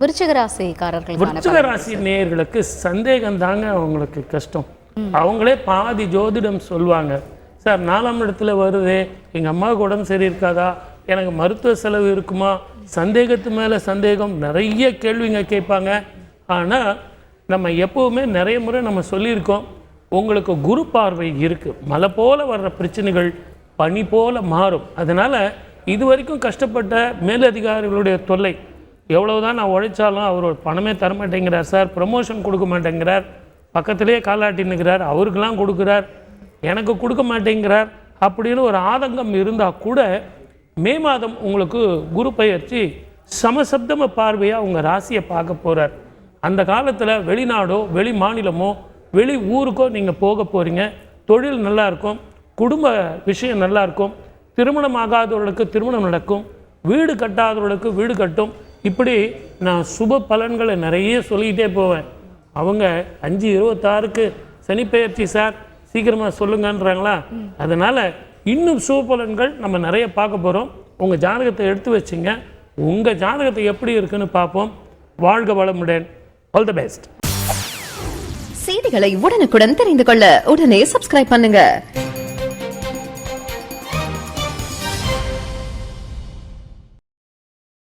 விருச்சிக ராசிக்காரர்கள், விருச்சிக ராசி நேயர்களுக்கு சந்தேகம் தாங்க அவங்களுக்கு கஷ்டம். அவங்களே பாதி ஜோதிடம் சொல்லுவாங்க. சார் 4ஆம் இடத்துல வருதே, எங்கள் அம்மாவுக்கு உடம்பு சரி இருக்காதா, எனக்கு மருத்துவ செலவு இருக்குமா, சந்தேகத்து மேலே சந்தேகம், நிறைய கேள்விங்க கேட்பாங்க. ஆனால் நம்ம எப்போவுமே நிறைய முறை நம்ம சொல்லியிருக்கோம், உங்களுக்கு குரு பார்வை இருக்குது. மலை போல் வர்ற பிரச்சனைகள் பனி போல் மாறும். அதனால் இது வரைக்கும் கஷ்டப்பட்ட மேலதிகாரிகளுடைய தொல்லை, எவ்வளவுதான் நான் உழைச்சாலும் அவர் பணமே தரமாட்டேங்கிறார் சார், ப்ரமோஷன் கொடுக்க மாட்டேங்கிறார், பக்கத்திலே காலாட்டின்னுக்கிறார், அவருக்கெல்லாம் கொடுக்குறார், எனக்கு கொடுக்க மாட்டேங்கிறார் அப்படின்னு ஒரு ஆதங்கம் இருந்தால் கூட மே மாதம் உங்களுக்கு குரு பயிற்சி சமசப்தம பார்வையாக உங்கள் ராசியை பார்க்க போகிறார். அந்த காலத்தில் வெளிநாடோ வெளி மாநிலமோ வெளி ஊருக்கோ நீங்கள் போக போகிறீங்க. தொழில் நல்லாயிருக்கும், குடும்ப விஷயம் நல்லாயிருக்கும், திருமணம் ஆகாதவர்களுக்கு திருமணம் நடக்கும், வீடு கட்டாதவர்களுக்கு வீடு கட்டும். இப்படி நான் சுப பலன்களை நிறைய சொல்லிக்கிட்டே போவேன். அவங்க 5/26க்கு சனி பெயர்ச்சி சார் சீக்கிரமாக சொல்லுங்கன்றாங்களா. அதனால் இன்னும் சுப பலன்கள் நம்ம நிறைய பார்க்க போகிறோம். உங்கள் ஜாதகத்தை எடுத்து வச்சுங்க, உங்கள் ஜாதகத்தை எப்படி இருக்குன்னு பார்ப்போம். வாழ்க வளமுடன். All the best. செய்திகளை உடனுக்குடன் தெரிந்து கொள்ள உடனே சப்ஸ்கிரைப் பண்ணுங்க.